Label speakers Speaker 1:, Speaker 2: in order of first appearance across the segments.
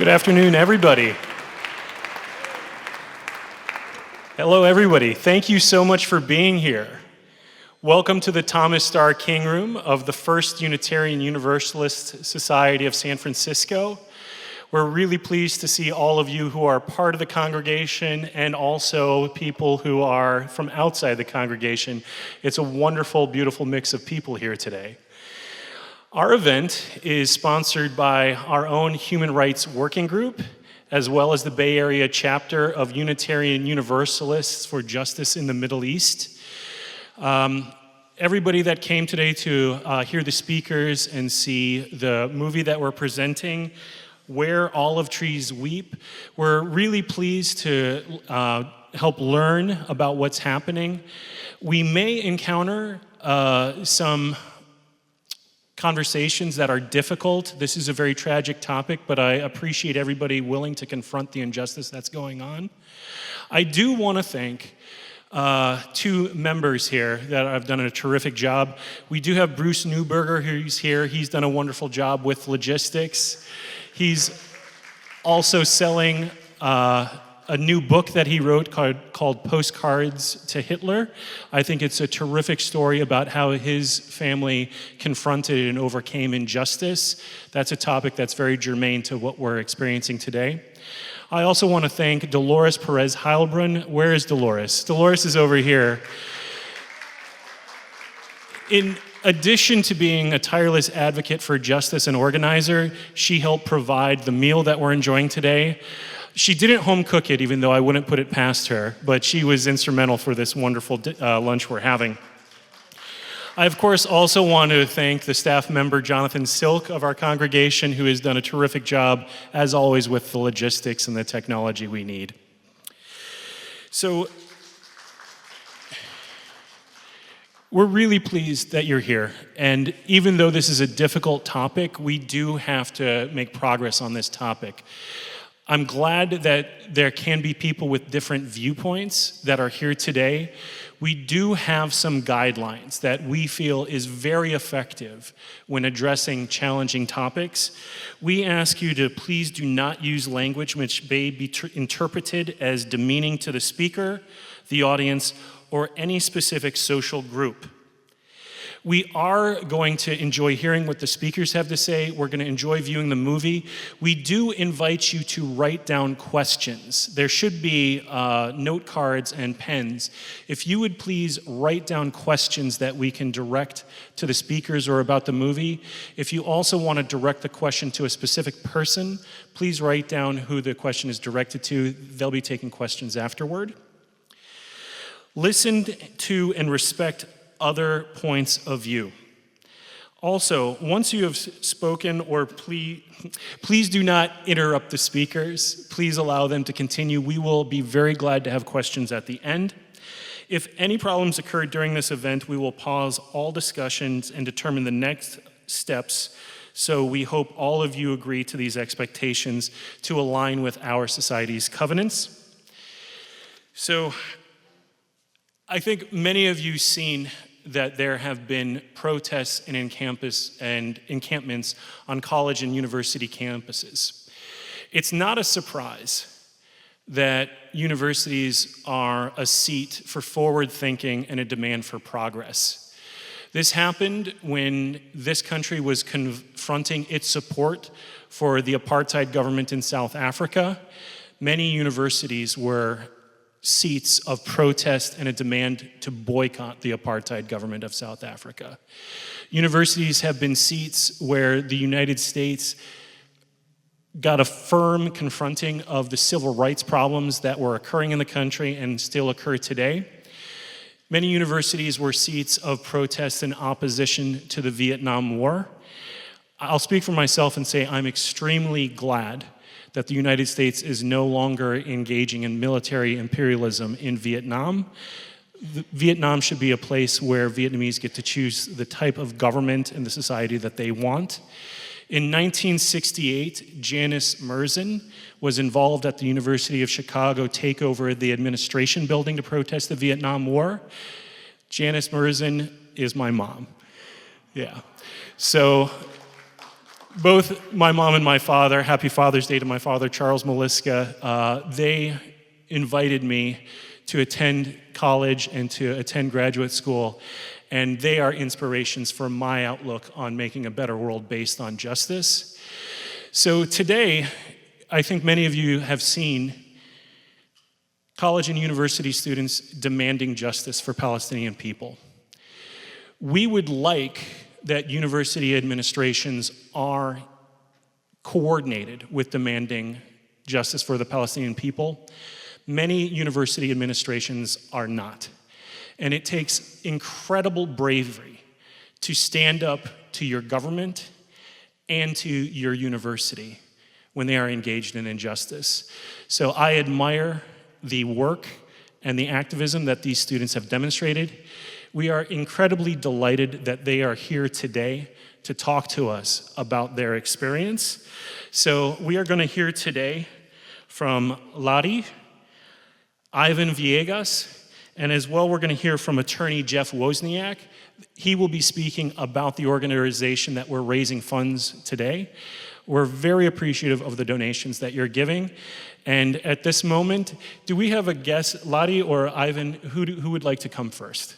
Speaker 1: Good afternoon, everybody. Hello, everybody. Thank you so much for being here. Welcome to the Thomas Starr King Room of the First Unitarian Universalist Society of San Francisco. We're really pleased to see all of you who are part of the congregation and also people who are from outside the congregation. It's a wonderful, beautiful mix of people here today. Our event is sponsored by our own Human Rights Working Group, as well as the Bay Area chapter of Unitarian Universalists for Justice in the Middle East. Everybody that came today to hear the speakers and see the movie that we're presenting, Where Olive Trees Weep, we're really pleased to help learn about what's happening. We may encounter some conversations that are difficult. This is a very tragic topic, but I appreciate everybody willing to confront the injustice that's going on. I do want to thank two members here that have done a terrific job. We do have Bruce Newberger, who's here. He's done a wonderful job with logistics. He's also selling a new book that he wrote called Postcards to Hitler. I think it's a terrific story about how his family confronted and overcame injustice. That's a topic that's very germane to what we're experiencing today. I also want to thank Dolores Perez Heilbrunn. Where is Dolores? Dolores is over here. In addition to being a tireless advocate for justice and organizer, she helped provide the meal that we're enjoying today. She didn't home cook it, even though I wouldn't put it past her, but she was instrumental for this wonderful lunch we're having. I, of course, also want to thank the staff member, Jonathan Silk, of our congregation, who has done a terrific job, as always, with the logistics and the technology we need. So, we're really pleased that you're here, and even though this is a difficult topic, we do have to make progress on this topic. I'm glad that there can be people with different viewpoints that are here today. We do have some guidelines that we feel is very effective when addressing challenging topics. We ask you to please do not use language which may be interpreted as demeaning to the speaker, the audience, or any specific social group. We are going to enjoy hearing what the speakers have to say. We're going to enjoy viewing the movie. We do invite you to write down questions. There should be note cards and pens. If you would please write down questions that we can direct to the speakers or about the movie. If you also want to direct the question to a specific person, please write down who the question is directed to. They'll be taking questions afterward. Listen to and respect other points of view. Also, once you have spoken, or please do not interrupt the speakers. Please allow them to continue. We will be very glad to have questions at the end. If any problems occur during this event, we will pause all discussions and determine the next steps. So we hope all of you agree to these expectations to align with our society's covenants. So I think many of you seen that there have been protests and encampments on college and university campuses. It's not a surprise that universities are a seat for forward thinking and a demand for progress. This happened when this country was confronting its support for the apartheid government in South Africa. Many universities were seats of protest and a demand to boycott the apartheid government of South Africa. Universities have been seats where the United States got a firm confronting of the civil rights problems that were occurring in the country and still occur today. Many universities were seats of protest and opposition to the Vietnam War. I'll speak for myself and say I'm extremely glad that the United States is no longer engaging in military imperialism in Vietnam. Vietnam should be a place where Vietnamese get to choose the type of government and the society that they want. In 1968, Janice Merzen was involved at the University of Chicago takeover of the administration building to protest the Vietnam War. Janice Merzen is my mom. Yeah. So Both my mom and my father, happy Father's Day to my father, Charles Maliska, they invited me to attend college and to attend graduate school, and they are inspirations for my outlook on making a better world based on justice. So today, I think many of you have seen college and university students demanding justice for Palestinian people. We would like that university administrations are coordinated with demanding justice for the Palestinian people. Many university administrations are not. And it takes incredible bravery to stand up to your government and to your university when they are engaged in injustice. So I admire the work and the activism that these students have demonstrated. We are incredibly delighted that they are here today to talk to us about their experience. So we are going to hear today from Lari, Ivan Villegas, and as well we're going to hear from Attorney Jeff Wozniak. He will be speaking about the organization that we're raising funds today. We're very appreciative of the donations that you're giving. And at this moment, do we have a guest, Lari or Ivan, who would like to come first?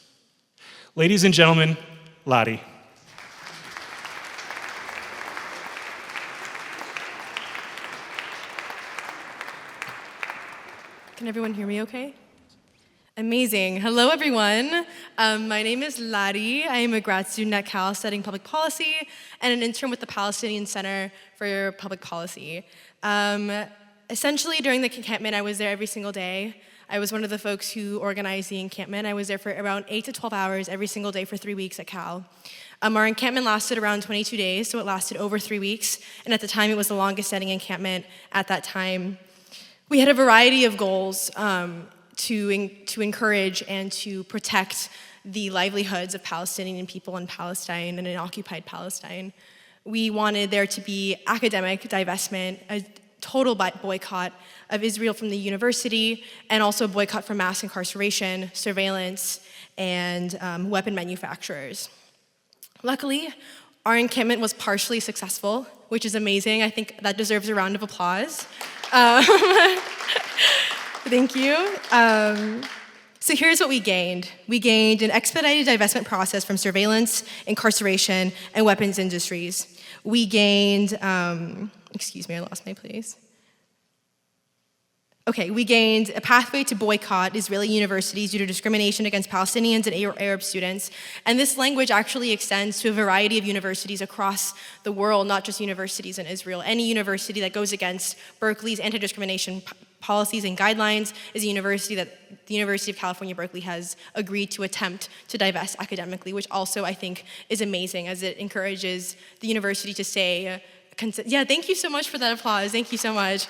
Speaker 1: Ladies and gentlemen, Lari.
Speaker 2: Can everyone hear me okay? Amazing. Hello, everyone. My name is Lari. I am a grad student at Cal studying public policy and an intern with the Palestinian Center for Public Policy. Essentially, during the encampment, I was there every single day. I was one of the folks who organized the encampment. I was there for around 8 to 12 hours every single day for 3 weeks at Cal. Our encampment lasted around 22 days, so it lasted over 3 weeks. And at the time, it was the longest standing encampment at that time. We had a variety of goals to encourage and to protect the livelihoods of Palestinian people in Palestine and in occupied Palestine. We wanted there to be academic divestment, a total boycott of Israel from the university, and also boycott from mass incarceration, surveillance, and weapon manufacturers. Luckily, our encampment was partially successful, which is amazing. I think that deserves a round of applause. Thank you. So here's what we gained. We gained an expedited divestment process from surveillance, incarceration, and weapons industries. We gained, excuse me, I lost my place. Okay, we gained a pathway to boycott Israeli universities due to discrimination against Palestinians and Arab students. And this language actually extends to a variety of universities across the world, not just universities in Israel. Any university that goes against Berkeley's anti-discrimination policies and guidelines is a university that the University of California, Berkeley has agreed to attempt to divest academically, which also I think is amazing as it encourages the university to say, yeah, thank you so much for that applause, thank you so much.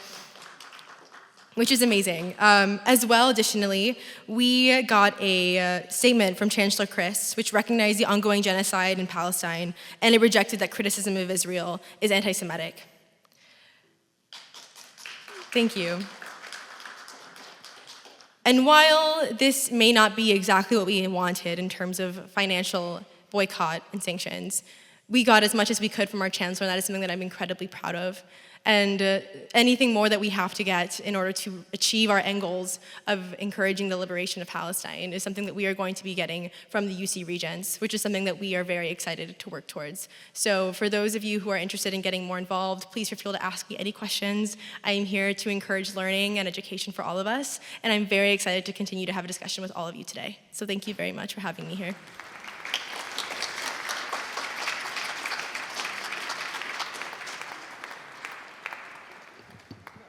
Speaker 2: Which is amazing. As well, additionally, we got a statement from Chancellor Christ, which recognized the ongoing genocide in Palestine, and it rejected that criticism of Israel is anti-Semitic. Thank you. And while this may not be exactly what we wanted in terms of financial boycott and sanctions, we got as much as we could from our chancellor, and that is something that I'm incredibly proud of. And anything more that we have to get in order to achieve our end goals of encouraging the liberation of Palestine is something that we are going to be getting from the UC Regents, which is something that we are very excited to work towards. So for those of you who are interested in getting more involved, please feel free to ask me any questions. I am here to encourage learning and education for all of us, and I'm very excited to continue to have a discussion with all of you today. So thank you very much for having me here.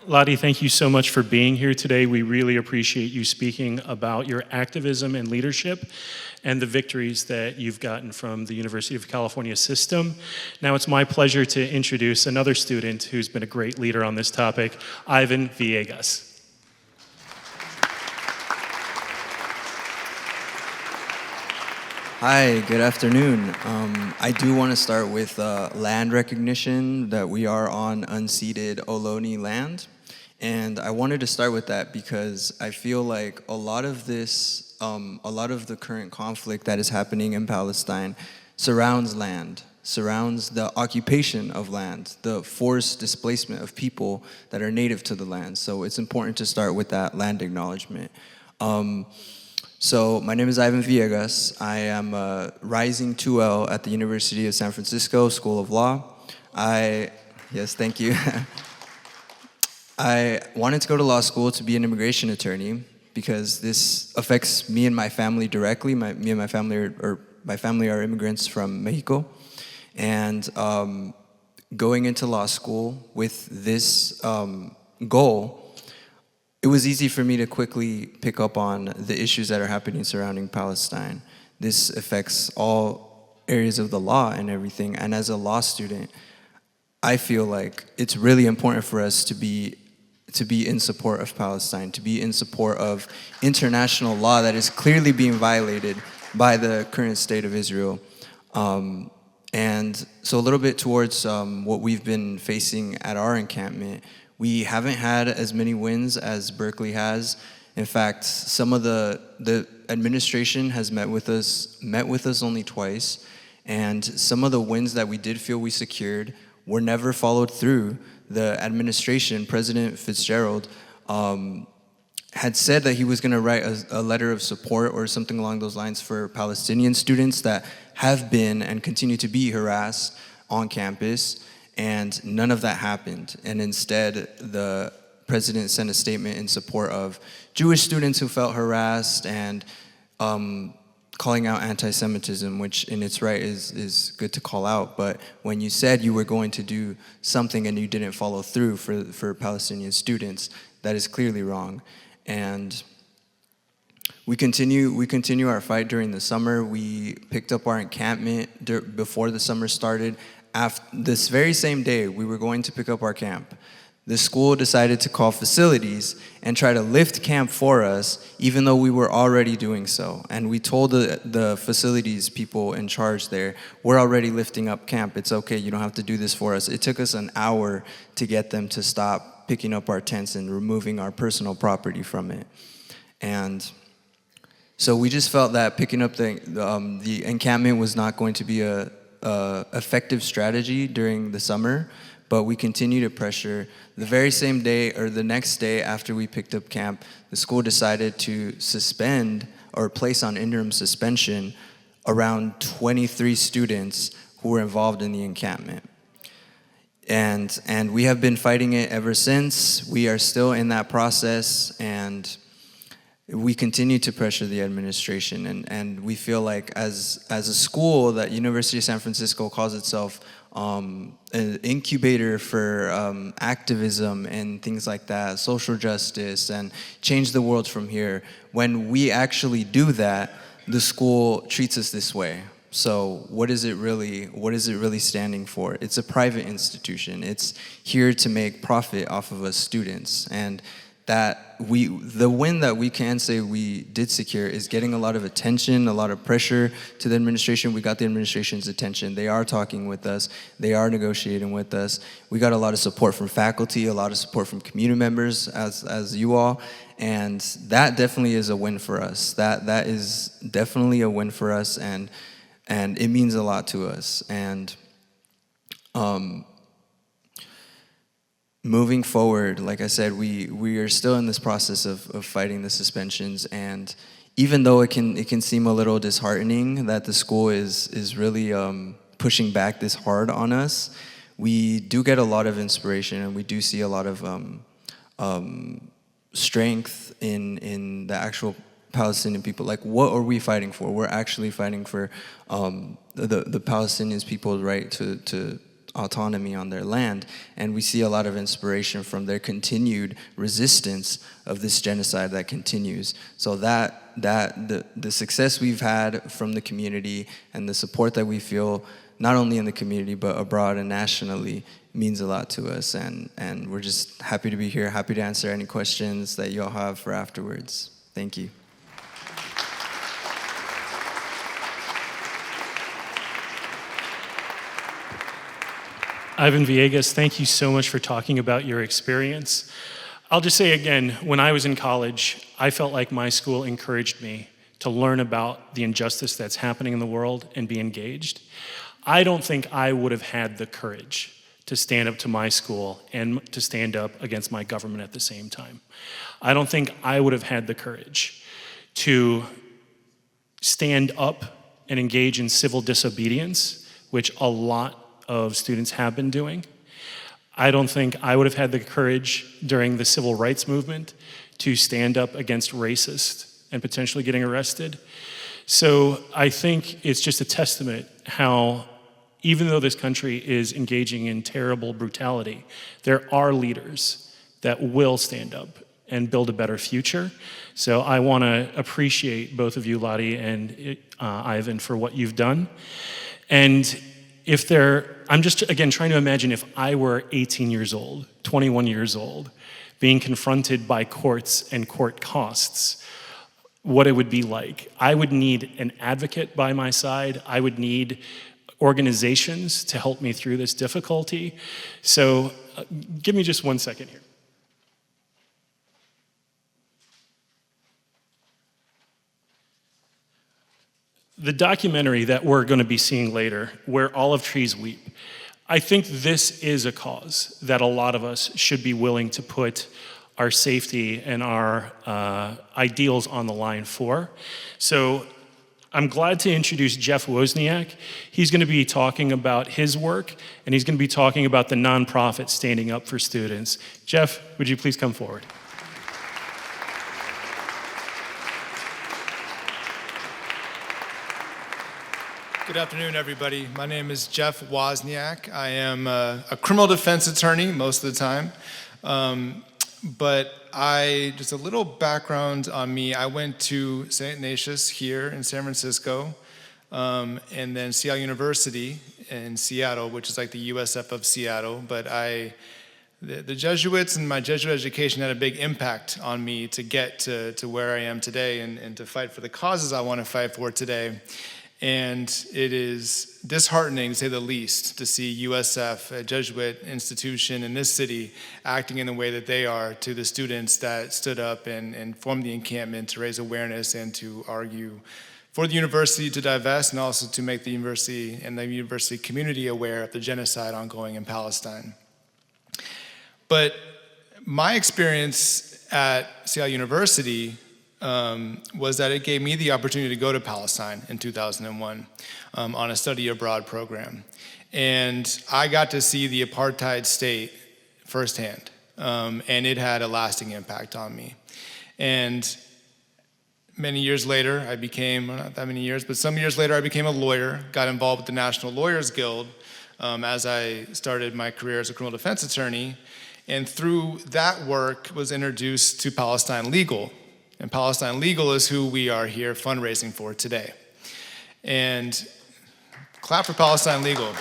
Speaker 1: Lari, thank you so much for being here today. We really appreciate you speaking about your activism and leadership and the victories that you've gotten from the University of California system. Now it's my pleasure to introduce another student who's been a great leader on this topic, Ivan Villegas.
Speaker 3: Hi, good afternoon. I do want to start with land recognition, that we are on unceded Ohlone land. And I wanted to start with that because I feel like a lot of the current conflict that is happening in Palestine surrounds land. surrounds the occupation of land, the forced displacement of people that are native to the land. So it's important to start with that land acknowledgement. So my name is Ivan Villegas. I am a rising 2L at the University of San Francisco School of Law. Yes, thank you. I wanted to go to law school to be an immigration attorney because this affects me and my family directly. Me and my family are immigrants from Mexico. And going into law school with this goal, it was easy for me to quickly pick up on the issues that are happening surrounding Palestine. This affects all areas of the law and everything. And as a law student, I feel like it's really important for us to be in support of Palestine, to be in support of international law that is clearly being violated by the current state of Israel. And so a little bit towards what we've been facing at our encampment, we haven't had as many wins as Berkeley has. In fact, some of the administration has met with us only twice, and some of the wins that we did feel we secured were never followed through. The administration, President Fitzgerald, had said that he was going to write a letter of support or something along those lines for Palestinian students that have been and continue to be harassed on campus, and none of that happened. And instead, the president sent a statement in support of Jewish students who felt harassed and calling out anti-Semitism, which in its right is good to call out. But when you said you were going to do something and you didn't follow through for Palestinian students, that is clearly wrong. And we continue our fight during the summer. We picked up our encampment before the summer started. This very same day we were going to pick up our camp, the school decided to call facilities and try to lift camp for us, even though we were already doing so. And we told the facilities people in charge there, we're already lifting up camp. It's okay, you don't have to do this for us. It took us an hour to get them to stop picking up our tents and removing our personal property from it. And so we just felt that picking up the encampment was not going to be a effective strategy during the summer, but we continue to pressure. The very same day or the next day after we picked up camp, the school decided to suspend or place on interim suspension around 23 students who were involved in the encampment. And we have been fighting it ever since. We are still in that process, and we continue to pressure the administration, and we feel like as a school that University of San Francisco calls itself an incubator for activism and things like that, social justice, and change the world from here. When we actually do that, the school treats us this way. So what is it really standing for? It's a private institution. It's here to make profit off of us students, and the win that we can say we did secure is getting a lot of attention, a lot of pressure to the administration. We got the administration's attention. They are talking with us. They are negotiating with us. We got a lot of support from faculty, a lot of support from community members as you all, and that definitely is a win for us. That is definitely a win for us, and it means a lot to us. And moving forward, like I said, we are still in this process of fighting the suspensions, and even though it can seem a little disheartening that the school is really pushing back this hard on us, we do get a lot of inspiration, and we do see a lot of strength in the actual Palestinian people. Like, what are we fighting for? We're actually fighting for the Palestinians people's right to autonomy on their land, and we see a lot of inspiration from their continued resistance of this genocide that continues. So the success we've had from the community and the support that we feel not only in the community but abroad and nationally means a lot to us, and we're just happy to be here, happy to answer any questions that y'all have for afterwards. Thank you.
Speaker 1: Ivan Villegas, thank you so much for talking about your experience. I'll just say again, when I was in college, I felt like my school encouraged me to learn about the injustice that's happening in the world and be engaged. I don't think I would have had the courage to stand up to my school and to stand up against my government at the same time. I don't think I would have had the courage to stand up and engage in civil disobedience, which a lot of students have been doing. I don't think I would have had the courage during the civil rights movement to stand up against racists and potentially getting arrested. So I think it's just a testament how, even though this country is engaging in terrible brutality, there are leaders that will stand up and build a better future. So I want to appreciate both of you, Lottie and Ivan, for what you've done. And I'm just, again, trying to imagine if I were 18 years old, 21 years old, being confronted by courts and court costs, what it would be like. I would need an advocate by my side. I would need organizations to help me through this difficulty. So give me just 1 second here. The documentary that we're going to be seeing later, Where Olive Trees Weep, I think this is a cause that a lot of us should be willing to put our safety and our ideals on the line for. So I'm glad to introduce Jeff Wozniak. He's going to be talking about his work, and he's going to be talking about the nonprofit Standing Up for Students. Jeff, would you please come forward?
Speaker 4: Good afternoon, everybody. My name is Jeff Wozniak. I am a criminal defense attorney most of the time. But just a little background on me. I went to St. Ignatius here in San Francisco, and then Seattle University in Seattle, which is like the USF of Seattle. But the Jesuits and my Jesuit education had a big impact on me to get to where I am today and to fight for the causes I want to fight for today. And it is disheartening, to say the least, to see USF, a Jesuit institution in this city, acting in the way that they are to the students that stood up and formed the encampment to raise awareness and to argue for the university to divest, and also to make the university and the university community aware of the genocide ongoing in Palestine. But my experience at Seattle University was that it gave me the opportunity to go to Palestine in 2001 on a study abroad program. And I got to see the apartheid state firsthand, and it had a lasting impact on me. And many years later, I became, not that many years, but some years later, I became a lawyer, got involved with the National Lawyers Guild as I started my career as a criminal defense attorney. And through that work, was introduced to Palestine Legal. And Palestine Legal is who we are here fundraising for today. And clap for Palestine Legal.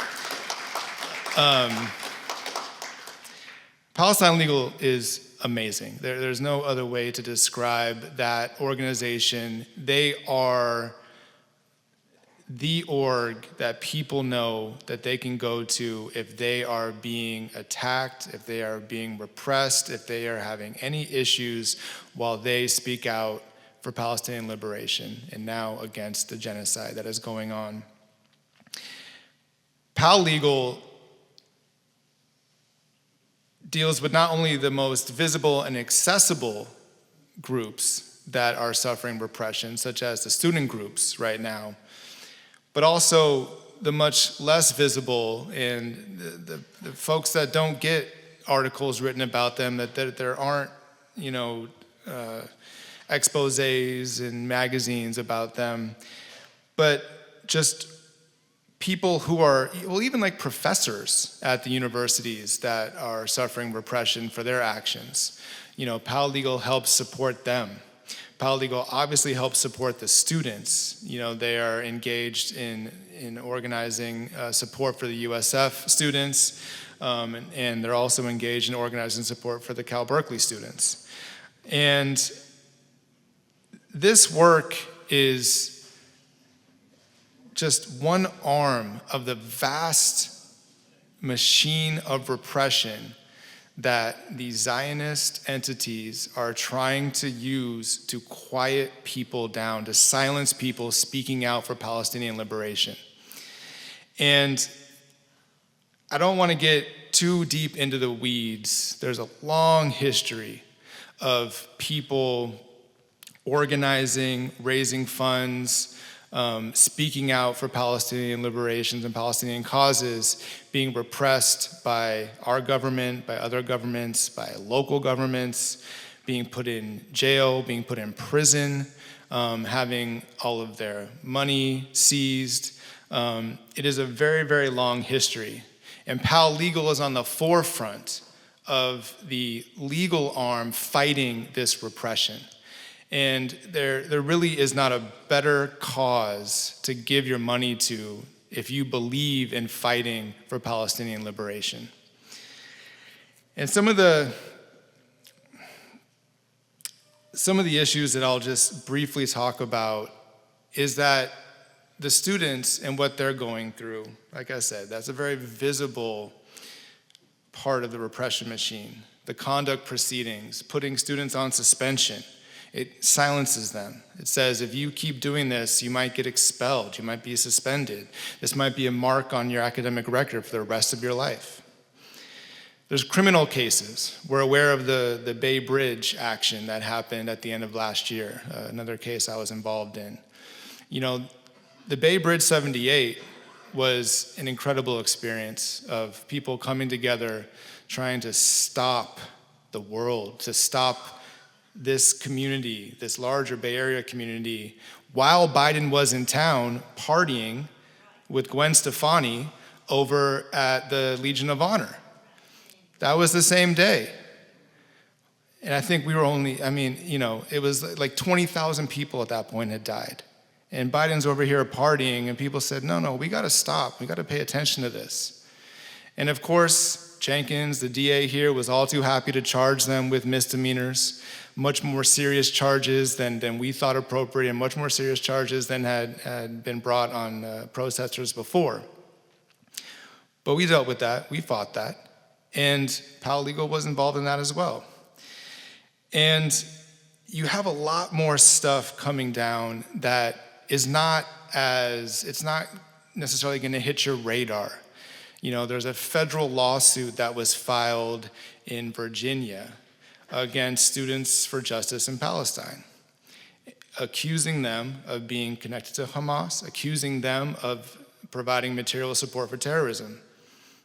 Speaker 4: Palestine Legal is amazing. There's no other way to describe that organization. They are the org that people know that they can go to if they are being attacked, if they are being repressed, if they are having any issues, while they speak out for Palestinian liberation and now against the genocide that is going on. Pal Legal deals with not only the most visible and accessible groups that are suffering repression, such as the student groups right now, but also the much less visible and the folks that don't get articles written about them, that there aren't, exposés and magazines about them, but just people who are, well, even like professors at the universities that are suffering repression for their actions. Pal Legal helps support them. Pal Legal obviously helps support the students. They are engaged in organizing support for the USF students, and they're also engaged in organizing support for the Cal Berkeley students. And this work is just one arm of the vast machine of repression that these Zionist entities are trying to use to quiet people down, to silence people speaking out for Palestinian liberation. And I don't want to get too deep into the weeds. There's a long history of people organizing, raising funds, speaking out for Palestinian liberations and Palestinian causes, being repressed by our government, by other governments, by local governments, being put in jail, being put in prison, having all of their money seized. It is a very, very long history. And PAL Legal is on the forefront of the legal arm fighting this repression. And there really is not a better cause to give your money to if you believe in fighting for Palestinian liberation. And some of the issues that I'll just briefly talk about is that the students and what they're going through, like I said, that's a very visible part of the repression machine. The conduct proceedings, putting students on suspension, it silences them. It says, if you keep doing this, you might get expelled, you might be suspended. This might be a mark on your academic record for the rest of your life. There's criminal cases. We're aware of the Bay Bridge action that happened at the end of last year, another case I was involved in. You know, the Bay Bridge 78 was an incredible experience of people coming together, trying to stop the world, to stop this community, this larger Bay Area community, while Biden was in town partying with Gwen Stefani over at the Legion of Honor. That was the same day. And I think we were only, it was like 20,000 people at that point had died. And Biden's over here partying, and people said, no, we gotta stop. We gotta pay attention to this. And of course, Jenkins, the DA here, was all too happy to charge them with misdemeanors, much more serious charges than we thought appropriate, and much more serious charges than had been brought on protesters before. But we dealt with that, we fought that, and PAL Legal was involved in that as well. And you have a lot more stuff coming down that it's not necessarily gonna hit your radar. You know, there's a federal lawsuit that was filed in Virginia against Students for Justice in Palestine, accusing them of being connected to Hamas, accusing them of providing material support for terrorism.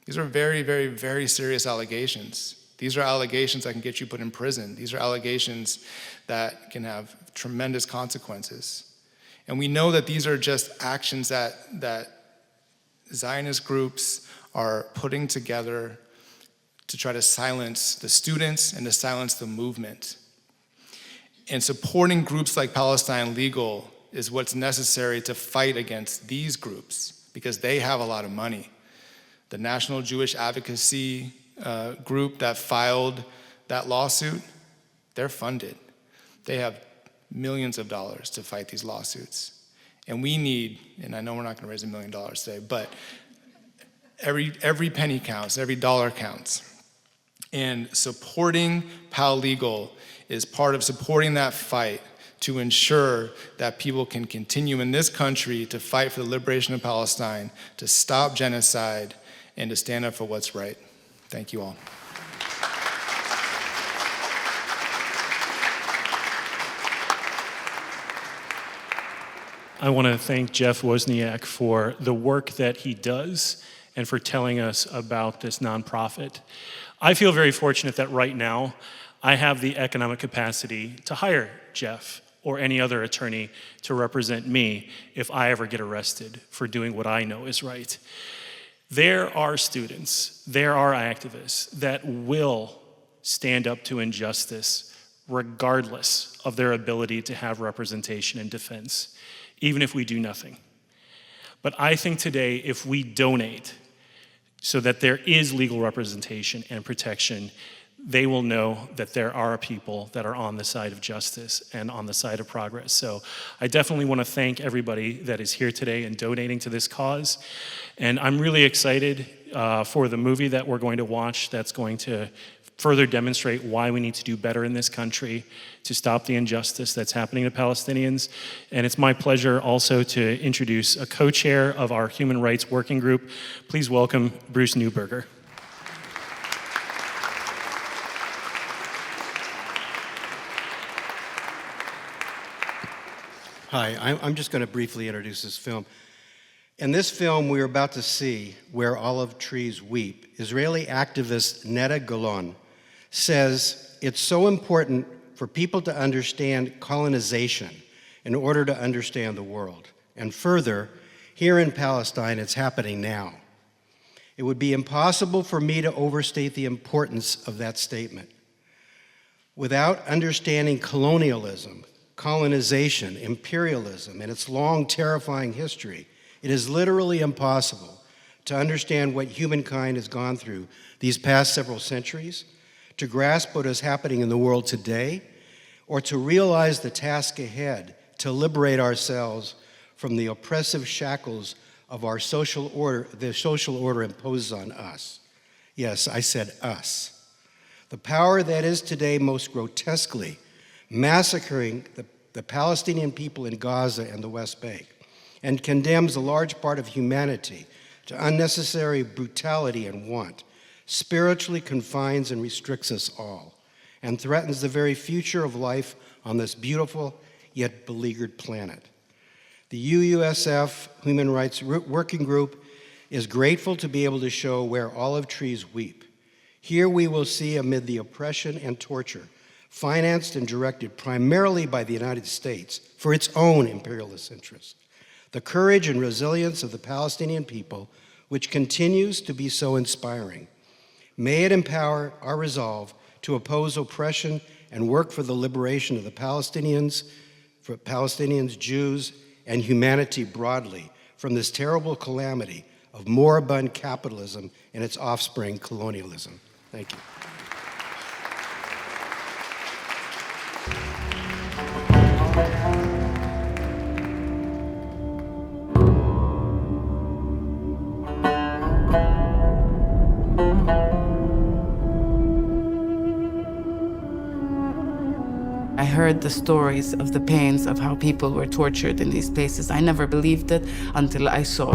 Speaker 4: These are very, very, very serious allegations. These are allegations that can get you put in prison. These are allegations that can have tremendous consequences. And we know that these are just actions that Zionist groups are putting together to try to silence the students and to silence the movement. And supporting groups like Palestine Legal is what's necessary to fight against these groups because they have a lot of money. The National Jewish Advocacy group that filed that lawsuit, they're funded. They have millions of dollars to fight these lawsuits. And we need, and I know we're not gonna raise $1 million today, but every penny counts, every dollar counts. And supporting PAL Legal is part of supporting that fight to ensure that people can continue in this country to fight for the liberation of Palestine, to stop genocide, and to stand up for what's right. Thank you all.
Speaker 1: I want to thank Jeff Wozniak for the work that he does and for telling us about this nonprofit. I feel very fortunate that right now I have the economic capacity to hire Jeff or any other attorney to represent me if I ever get arrested for doing what I know is right. There are students, there are activists that will stand up to injustice regardless of their ability to have representation and defense, even if we do nothing. But I think today, if we donate so that there is legal representation and protection, they will know that there are people that are on the side of justice and on the side of progress. So I definitely want to thank everybody that is here today and donating to this cause. And I'm really excited for the movie that we're going to watch that's going to further demonstrate why we need to do better in this country to stop the injustice that's happening to Palestinians. And it's my pleasure also to introduce a co-chair of our Human Rights Working Group. Please welcome Bruce Newberger.
Speaker 5: Hi, I'm just going to briefly introduce this film. In this film, we're about to see Where Olive Trees Weep. Israeli activist Neda Golon says it's so important for people to understand colonization in order to understand the world. And further, here in Palestine, it's happening now. It would be impossible for me to overstate the importance of that statement. Without understanding colonialism, colonization, imperialism, and its long, terrifying history, it is literally impossible to understand what humankind has gone through these past several centuries, to grasp what is happening in the world today, or to realize the task ahead to liberate ourselves from the oppressive shackles of our social order, the social order imposed on us. Yes, I said us. The power that is today most grotesquely massacring the Palestinian people in Gaza and the West Bank, and condemns a large part of humanity to unnecessary brutality and want, spiritually confines and restricts us all, and threatens the very future of life on this beautiful yet beleaguered planet. The UUSF Human Rights Working Group is grateful to be able to show Where Olive Trees Weep. Here we will see, amid the oppression and torture, financed and directed primarily by the United States for its own imperialist interests, the courage and resilience of the Palestinian people, which continues to be so inspiring. May it empower our resolve to oppose oppression and work for the liberation of the Palestinians, Jews, and humanity broadly from this terrible calamity of moribund capitalism and its offspring, colonialism. Thank you.
Speaker 6: I heard the stories of the pains of how people were tortured in these places. I never believed it until I saw.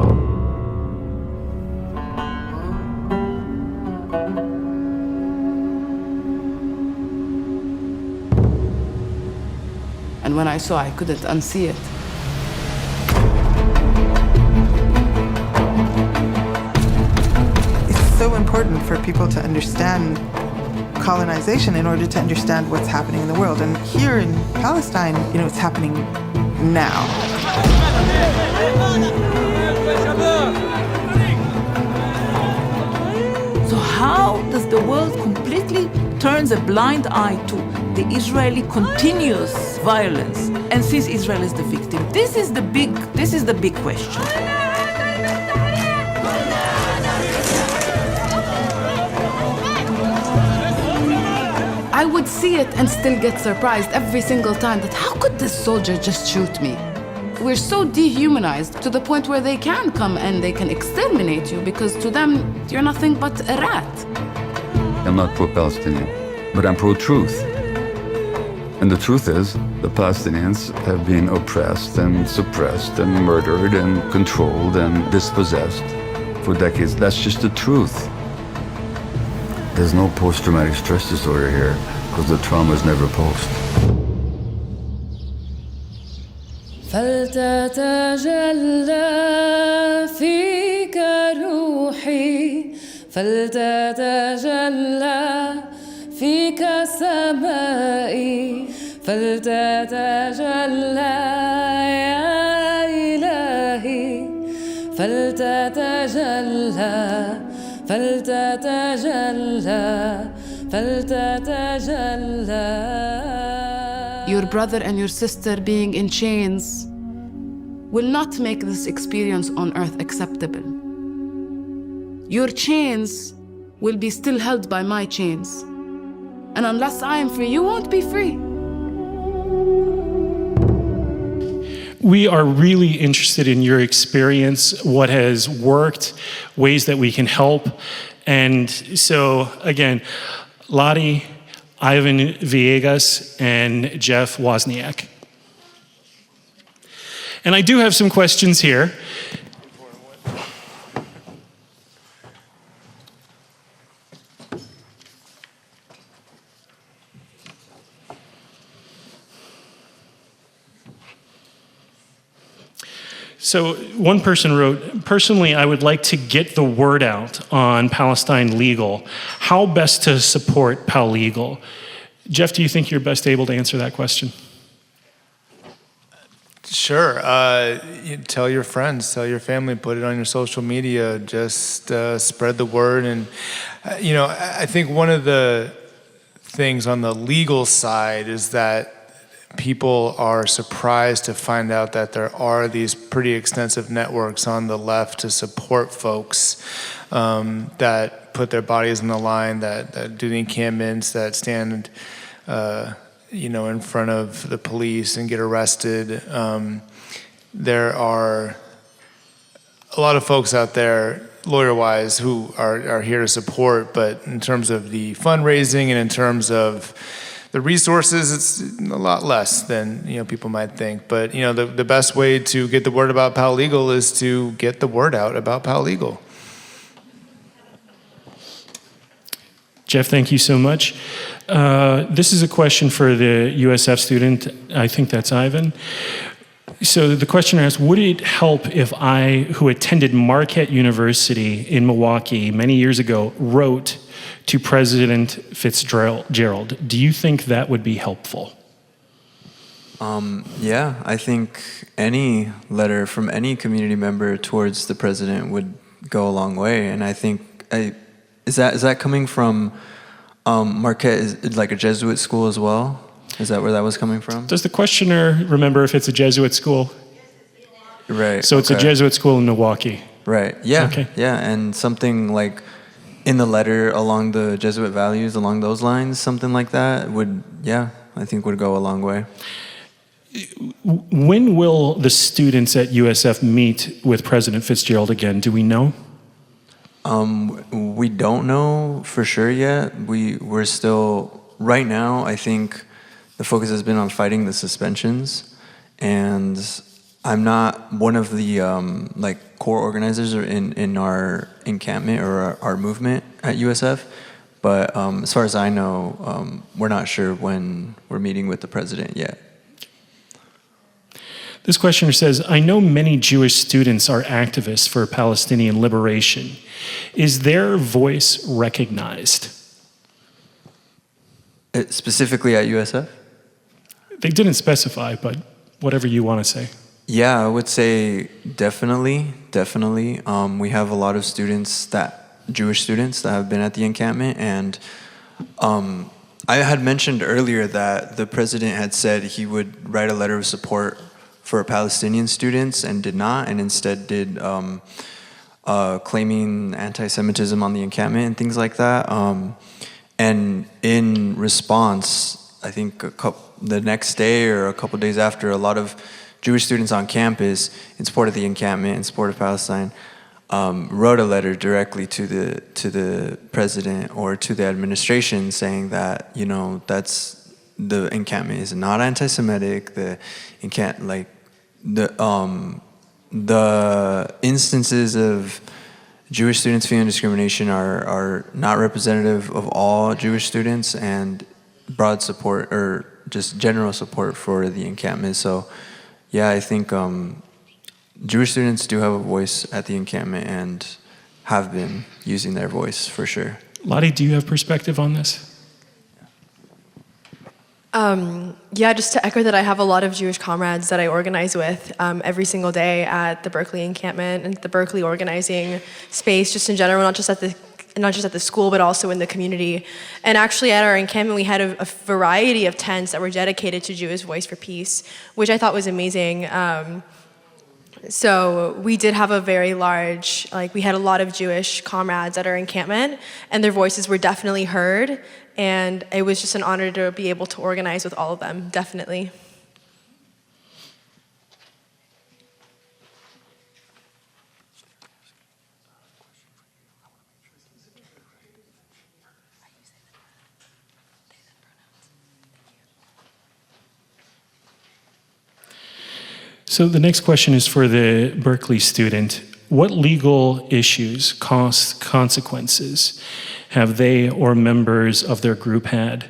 Speaker 6: And when I saw, I couldn't unsee it.
Speaker 7: It's so important for people to understand colonization in order to understand what's happening in the world. And here in Palestine, it's happening now.
Speaker 8: So how does the world completely turns a blind eye to the Israeli continuous violence and sees Israel as the victim? This is the big question.
Speaker 6: I would see it and still get surprised every single time that how could this soldier just shoot me? We're so dehumanized to the point where they can come and they can exterminate you because to them, you're nothing but a rat.
Speaker 9: I'm not pro-Palestinian, but I'm pro-truth. And the truth is, the Palestinians have been oppressed and suppressed and murdered and controlled and dispossessed for decades. That's just the truth. There's no post-traumatic stress disorder here because the trauma is never post.
Speaker 10: فلتتجلى فيك روحي فلتتجلى فيك سمائي فلتتجلى يا إلهي فلتتجلى فلتتجلى فلتتجلى.
Speaker 6: Your brother and your sister being in chains will not make this experience on earth acceptable. Your chains will be still held by my chains. And unless I am free, you won't be free.
Speaker 1: We are really interested in your experience, what has worked, ways that we can help. And so, again, Lottie, Ivan Villegas, and Jeff Wozniak. And I do have some questions here. So one person wrote, personally, I would like to get the word out on Palestine Legal. How best to support Pal Legal? Jeff, do you think you're best able to answer that question?
Speaker 4: Sure. Tell your friends, tell your family, put it on your social media, just spread the word. And, I think one of the things on the legal side is that people are surprised to find out that there are these pretty extensive networks on the left to support folks that put their bodies on the line, that do the encampments, that stand in front of the police and get arrested. There are a lot of folks out there, lawyer-wise, who are here to support, but in terms of the fundraising and in terms of the resources, it's a lot less than people might think. But the best way to get the word about Pal Legal is to get the word out about Pal Legal.
Speaker 1: Jeff, thank you so much. This is a question for the USF student. I think that's Ivan. So the questioner asks, would it help if I, who attended Marquette University in Milwaukee many years ago, wrote to President Fitzgerald? Do you think that would be helpful?
Speaker 3: Yeah, I think any letter from any community member towards the president would go a long way. And I think, is that coming from Marquette, is like a Jesuit school as well? Is that where that was coming from?
Speaker 1: Does the questioner remember if it's a Jesuit school?
Speaker 3: Right.
Speaker 1: So it's a Jesuit school in Milwaukee.
Speaker 3: Right. Yeah.
Speaker 1: Okay.
Speaker 3: Yeah, and something like in the letter along the Jesuit values, along those lines, something like that would, I think would go a long way.
Speaker 1: When will the students at USF meet with President Fitzgerald again? Do we know?
Speaker 3: We don't know for sure yet. We're still, right now, I think the focus has been on fighting the suspensions, and I'm not one of the core organizers in our encampment or our movement at USF, but as far as I know, we're not sure when we're meeting with the president yet.
Speaker 1: This questioner says, I know many Jewish students are activists for Palestinian liberation. Is their voice recognized?
Speaker 3: Specifically at USF?
Speaker 1: They didn't specify, but whatever you want to say.
Speaker 3: Yeah, I would say definitely. We have a lot of Jewish students that have been at the encampment, and I had mentioned earlier that the president had said he would write a letter of support for Palestinian students and did not, and instead did claiming anti-Semitism on the encampment and things like that. And in response, I think the next day or a couple days after, a lot of Jewish students on campus, in support of the encampment, in support of Palestine, wrote a letter directly to the president or to the administration saying that the encampment is not anti-Semitic. The instances of Jewish students feeling discrimination are not representative of all Jewish students, and broad support or just general support for the encampment. So, yeah, I think Jewish students do have a voice at the encampment and have been using their voice for sure.
Speaker 1: Lottie, do you have perspective on this?
Speaker 2: Just to echo that, I have a lot of Jewish comrades that I organize with every single day at the Berkeley encampment and the Berkeley organizing space, just in general, not just at the school, but also in the community. And actually at our encampment, we had a variety of tents that were dedicated to Jewish Voice for Peace, which I thought was amazing. So we did have a very large, we had a lot of Jewish comrades at our encampment, and their voices were definitely heard. And it was just an honor to be able to organize with all of them, definitely.
Speaker 1: So the next question is for the Berkeley student. What legal issues, costs, consequences have they or members of their group had?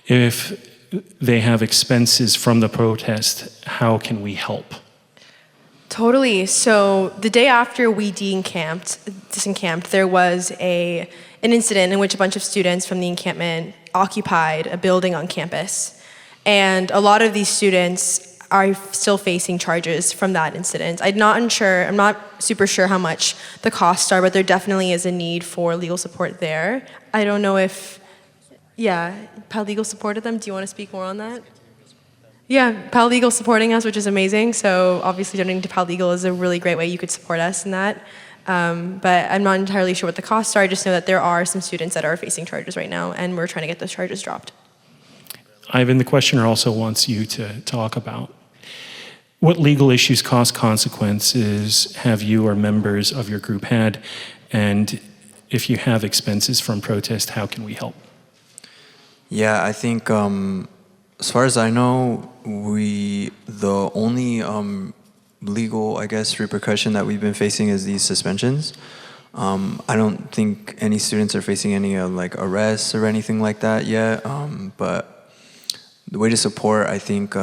Speaker 1: If they have expenses from the protest, how can we help?
Speaker 2: Totally. So the day after we disencamped, there was an incident in which a bunch of students from the encampment occupied a building on campus. And a lot of these students are still facing charges from that incident. I'm not super sure how much the costs are, but there definitely is a need for legal support there. I don't know if, Legal supported them. Do you want to speak more on that? Yeah, Legal supporting us, which is amazing. So obviously donating to Legal is a really great way you could support us in that. But I'm not entirely sure what the costs are. I just know that there are some students that are facing charges right now, and we're trying to get those charges dropped.
Speaker 1: Ivan, the questioner also wants you to talk about what legal issues, cost, consequences have you or members of your group had? And if you have expenses from protest, how can we help?
Speaker 3: Yeah, I think as far as I know, the only legal, I guess, repercussion that we've been facing is these suspensions. I don't think any students are facing any like arrests or anything like that yet. But the way to support, I think,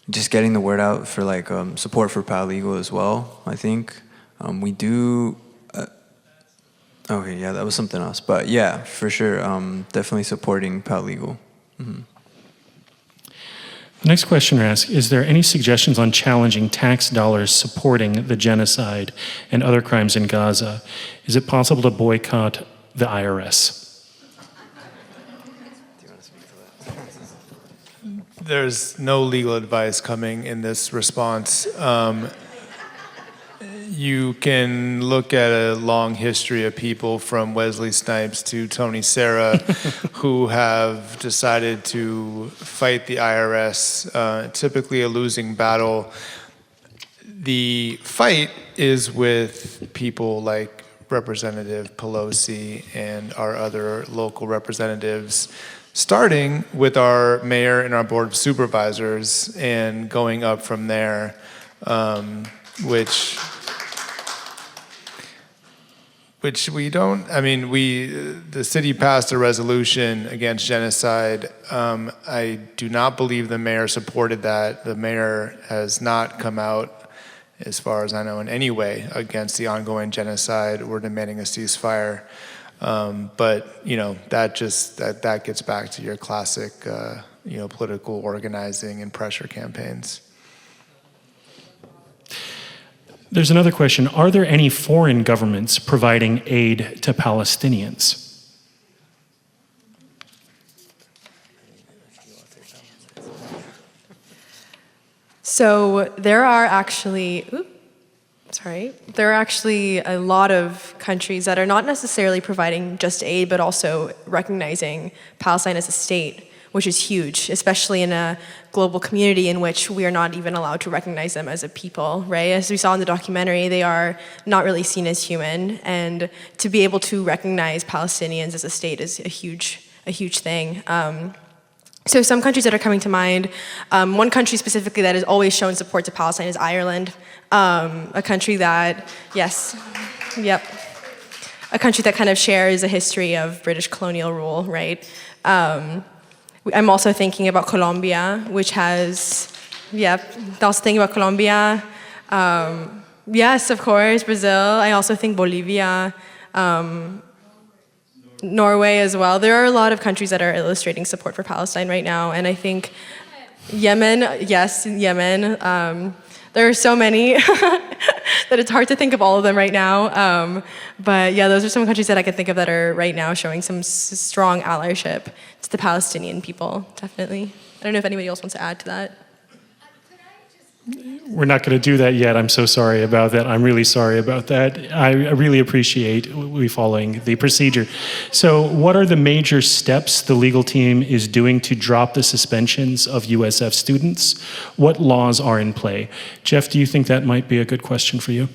Speaker 3: just getting the word out for like support for Legal as well. I think we do. Okay, yeah, that was something else. But yeah, for sure, definitely supporting Legal. Mm-hmm.
Speaker 1: The next questioner asks, is there any suggestions on challenging tax dollars supporting the genocide and other crimes in Gaza? Is it possible to boycott the IRS?
Speaker 4: There's no legal advice coming in this response. You can look at a long history of people from Wesley Snipes to Tony Serra who have decided to fight the IRS, typically a losing battle. The fight is with people like Representative Pelosi and our other local representatives, starting with our mayor and our board of supervisors and going up from there, which we don't, the city passed a resolution against genocide. I do not believe the mayor supported that. The mayor has not come out, as far as I know, in any way against the ongoing genocide or demanding a ceasefire. But that gets back to your classic, political organizing and pressure campaigns.
Speaker 1: There's another question. Are there any foreign governments providing aid to Palestinians?
Speaker 2: So there are actually a lot of countries that are not necessarily providing just aid, but also recognizing Palestine as a state, which is huge, especially in a global community in which we are not even allowed to recognize them as a people, right? As we saw in the documentary, they are not really seen as human, and to be able to recognize Palestinians as a state is a huge thing. So some countries that are coming to mind, one country specifically that has always shown support to Palestine is Ireland, a country that, a country that kind of shares a history of British colonial rule, right? I'm also thinking about Colombia, which has, also thinking about Colombia. Yes, of course, Brazil. I also think Bolivia, Norway as well. There are a lot of countries that are illustrating support for Palestine right now, and I think Yemen. There are so many that it's hard to think of all of them right now. But yeah, those are some countries that I can think of that are right now showing some strong allyship to the Palestinian people, definitely. I don't know if anybody else wants to add to that.
Speaker 1: We're not going to do that yet. I'm so sorry about that. I'm really sorry about that. I really appreciate we following the procedure. So what are the major steps the legal team is doing to drop the suspensions of USF students? What laws are in play? Jeff, do you think that might be a good question for you?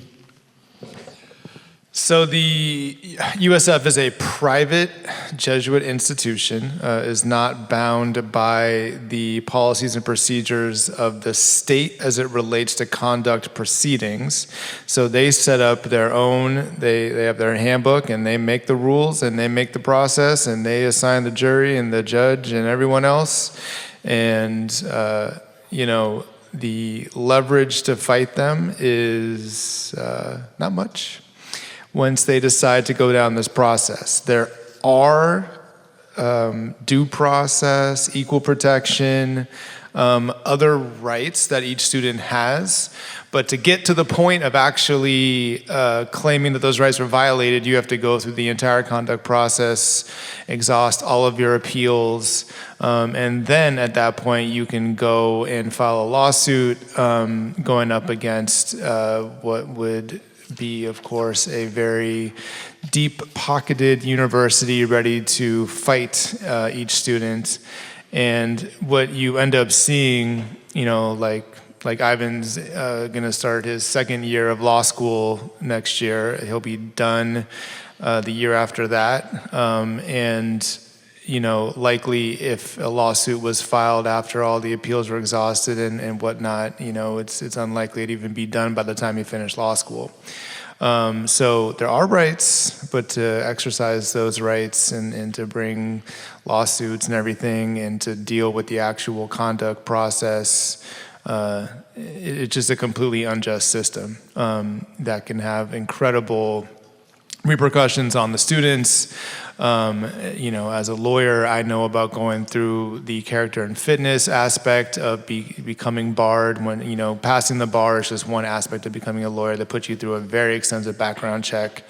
Speaker 4: So the USF is a private Jesuit institution, is not bound by the policies and procedures of the state as it relates to conduct proceedings. So they set up their own, they have their handbook, and they make the rules, and they make the process, and they assign the jury and the judge and everyone else. And, the leverage to fight them is not much once they decide to go down this process. There are due process, equal protection, other rights that each student has. But to get to the point of actually claiming that those rights were violated, you have to go through the entire conduct process, exhaust all of your appeals, and then at that point you can go and file a lawsuit going up against what would be, of course, a very deep-pocketed university ready to fight each student. And what you end up seeing, like Ivan's gonna start his second year of law school next year. He'll be done the year after that. Likely if a lawsuit was filed after all the appeals were exhausted and whatnot, it's unlikely to even be done by the time you finish law school. So there are rights, but to exercise those rights and to bring lawsuits and everything and to deal with the actual conduct process, it's just a completely unjust system that can have incredible repercussions on the students. As a lawyer, I know about going through the character and fitness aspect of becoming barred. When, passing the bar is just one aspect of becoming a lawyer that puts you through a very extensive background check.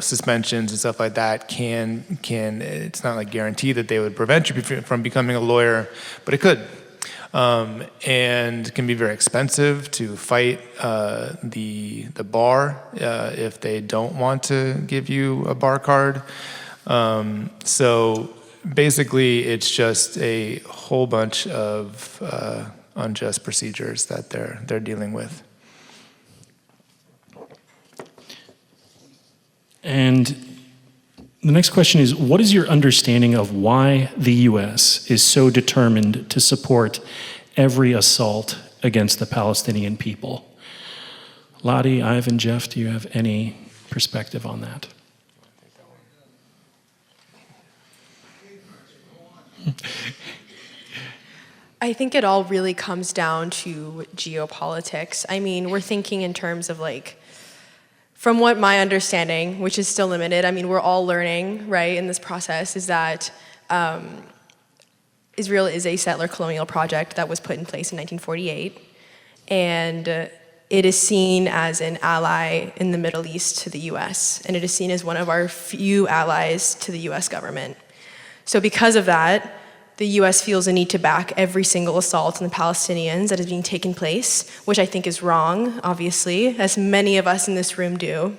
Speaker 4: Suspensions and stuff like that can it's not like guaranteed that they would prevent you from becoming a lawyer, but it could. And can be very expensive to fight the bar if they don't want to give you a bar card. So basically, it's just a whole bunch of unjust procedures that they're dealing with.
Speaker 1: And the next question is, what is your understanding of why the U.S. is so determined to support every assault against the Palestinian people? Lottie, Ivan, Jeff, do you have any perspective on that?
Speaker 2: I think it all really comes down to geopolitics. I mean, we're thinking in terms of from what my understanding, which is still limited, we're all learning, right, in this process, is that Israel is a settler colonial project that was put in place in 1948, and it is seen as an ally in the Middle East to the US, and it is seen as one of our few allies to the US government. So because of that, the US feels a need to back every single assault on the Palestinians that is being taken place, which I think is wrong, obviously, as many of us in this room do.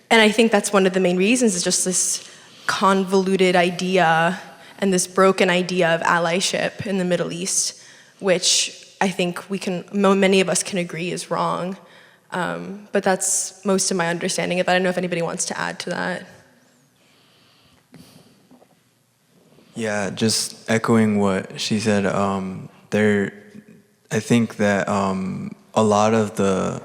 Speaker 2: And I think that's one of the main reasons, is just this convoluted idea and this broken idea of allyship in the Middle East, which I think many of us can agree is wrong. But that's most of my understanding of it. I don't know if anybody wants to add to that.
Speaker 3: Yeah, just echoing what she said, I think that a lot of the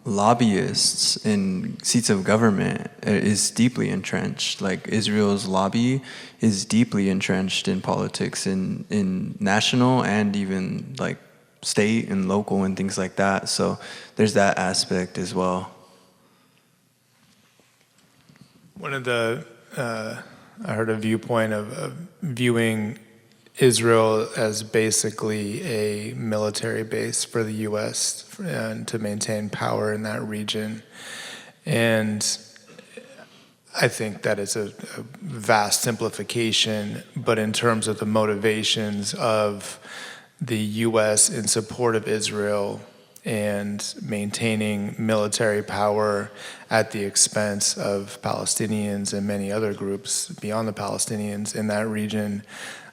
Speaker 3: lobbyists in seats of government is deeply entrenched. Like Israel's lobby is deeply entrenched in politics, in national and even like state and local and things like that. So there's that aspect as well.
Speaker 4: One of the I heard a viewpoint of viewing Israel as basically a military base for the U.S. and to maintain power in that region. And I think that is a vast simplification, but in terms of the motivations of the U.S. in support of Israel and maintaining military power at the expense of Palestinians and many other groups beyond the Palestinians in that region,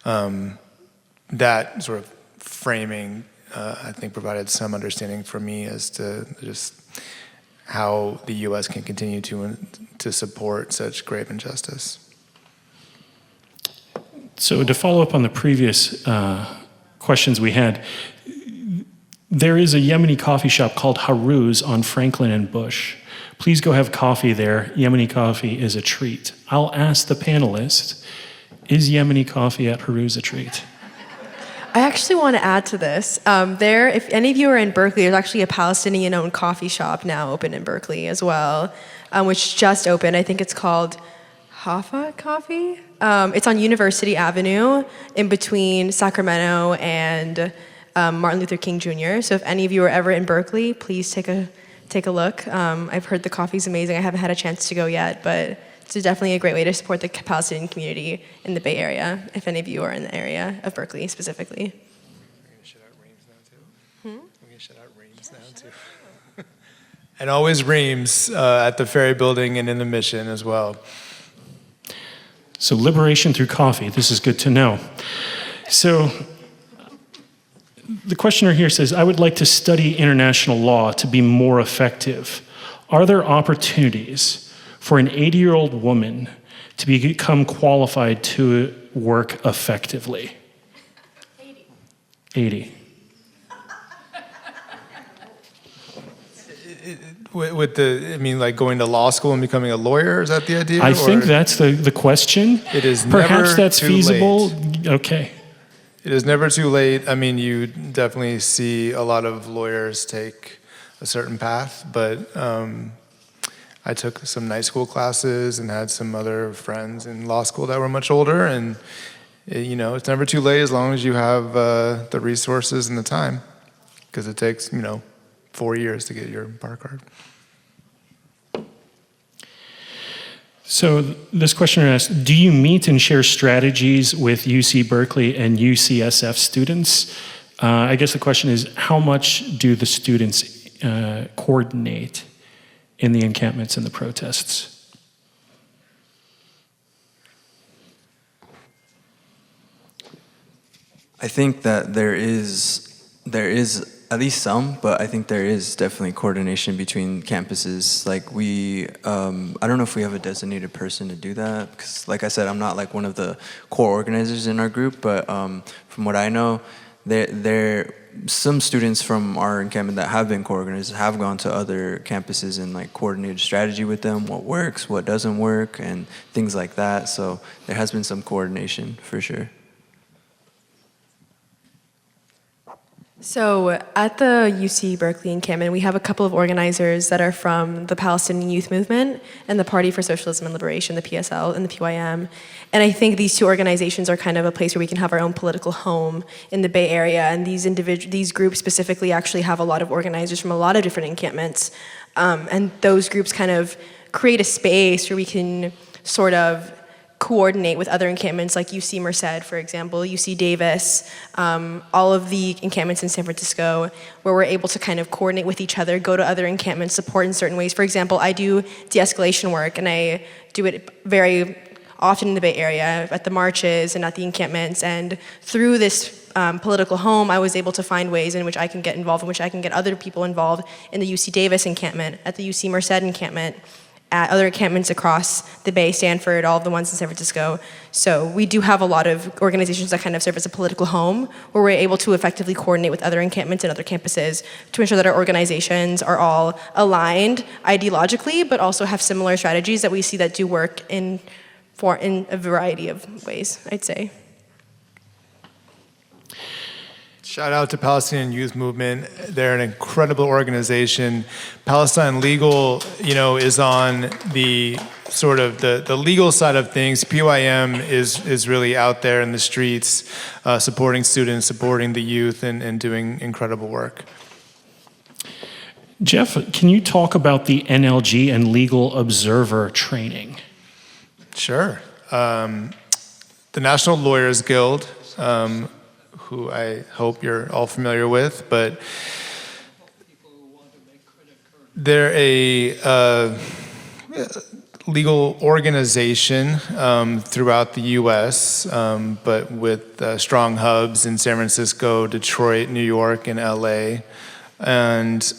Speaker 4: that sort of framing I think provided some understanding for me as to just how the U.S. can continue to support such grave injustice.
Speaker 1: So to follow up on the previous questions we had, there is a Yemeni coffee shop called Haruz on Franklin and Bush. Please go have coffee there. Yemeni coffee is a treat. I'll ask the panelist, is Yemeni coffee at Haruz a treat?
Speaker 2: I actually want to add to this. If any of you are in Berkeley, there's actually a Palestinian-owned coffee shop now open in Berkeley as well, which just opened. I think it's called Hafa Coffee. It's on University Avenue in between Sacramento and Martin Luther King Jr. So if any of you are ever in Berkeley, please take a look. I've heard the coffee's amazing. I haven't had a chance to go yet, but it's definitely a great way to support the Palestinian community in the Bay Area, if any of you are in the area of Berkeley specifically.
Speaker 4: We're going to shout out Reams now, too. We're going to shout out Reams now, too. And always Reams at the Ferry Building and in the Mission as well.
Speaker 1: So liberation through coffee, this is good to know. So the questioner here says, I would like to study international law to be more effective. Are there opportunities for an 80-year-old woman to become qualified to work effectively? 80.
Speaker 4: Like going to law school and becoming a lawyer, is that the idea?
Speaker 1: I think that's the question.
Speaker 4: It is
Speaker 1: Perhaps
Speaker 4: never
Speaker 1: that's
Speaker 4: too
Speaker 1: feasible.
Speaker 4: late.
Speaker 1: Okay.
Speaker 4: It is never too late. I mean, you definitely see a lot of lawyers take a certain path, but I took some night school classes and had some other friends in law school that were much older, and it's never too late as long as you have the resources and the time, because it takes 4 years to get your bar card.
Speaker 1: So this questioner asks, do you meet and share strategies with UC Berkeley and UCSF students? I guess the question is, how much do the students coordinate in the encampments and the protests?
Speaker 3: I think that there is at least some, but I think there is definitely coordination between campuses. Like I don't know if we have a designated person to do that, because like I said, I'm not like one of the core organizers in our group, but from what I know, some students from our encampment that have been co-organizers have gone to other campuses and like coordinated strategy with them, what works, what doesn't work, and things like that. So there has been some coordination for sure.
Speaker 2: So at the UC Berkeley encampment, we have a couple of organizers that are from the Palestinian Youth Movement and the Party for Socialism and Liberation, the PSL, and the PYM. And I think these two organizations are kind of a place where we can have our own political home in the Bay Area. And these groups specifically actually have a lot of organizers from a lot of different encampments. And those groups kind of create a space where we can sort of coordinate with other encampments like UC Merced, for example, UC Davis, all of the encampments in San Francisco, where we're able to kind of coordinate with each other, go to other encampments, support in certain ways. For example, I do de-escalation work, and I do it very often in the Bay Area, at the marches and at the encampments. And through this political home, I was able to find ways in which I can get involved, in which I can get other people involved in the UC Davis encampment, at the UC Merced encampment, at other encampments across the Bay, Stanford, all of the ones in San Francisco. So we do have a lot of organizations that kind of serve as a political home, where we're able to effectively coordinate with other encampments and other campuses to ensure that our organizations are all aligned ideologically, but also have similar strategies that we see that do work in a variety of ways, I'd say.
Speaker 4: Shout out to Palestinian Youth Movement. They're an incredible organization. Palestine Legal, is on the sort of the legal side of things. PYM is really out there in the streets, supporting students, supporting the youth, and doing incredible work.
Speaker 1: Jeff, can you talk about the NLG and Legal Observer training?
Speaker 4: Sure. The National Lawyers Guild, who I hope you're all familiar with, but they're a legal organization throughout the U.S., but with strong hubs in San Francisco, Detroit, New York, and L.A. And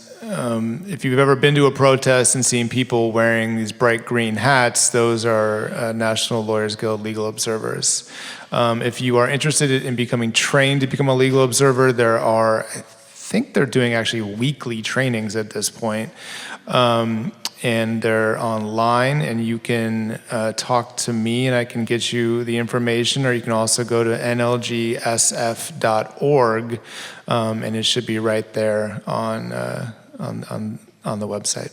Speaker 4: if you've ever been to a protest and seen people wearing these bright green hats, those are National Lawyers Guild legal observers. If you are interested in becoming trained to become a legal observer, there are, I think they're doing actually weekly trainings at this point. And they're online, and you can talk to me and I can get you the information, or you can also go to nlgsf.org, and it should be right there on the website.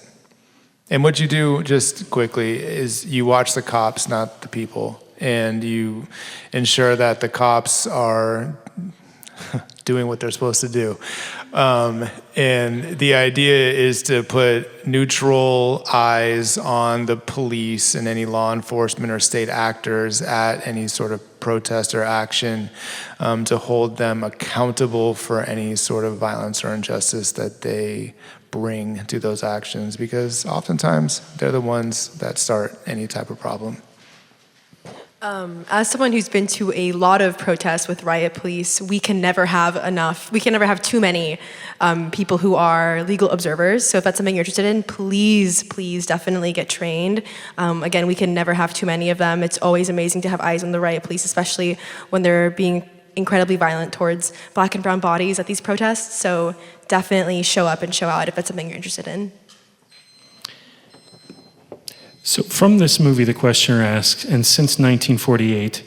Speaker 4: And what you do, just quickly, is you watch the cops, not the people, and you ensure that the cops are doing what they're supposed to do. And the idea is to put neutral eyes on the police and any law enforcement or state actors at any sort of protest or action, to hold them accountable for any sort of violence or injustice that they bring to those actions, because oftentimes they're the ones that start any type of problem.
Speaker 2: As someone who's been to a lot of protests with riot police, we can never have too many people who are legal observers. So if that's something you're interested in, please definitely get trained. Again, we can never have too many of them. It's always amazing to have eyes on the riot police, especially when they're being incredibly violent towards Black and brown bodies at these protests. So definitely show up and show out if that's something you're interested in.
Speaker 1: So from this movie, the questioner asks, and since 1948,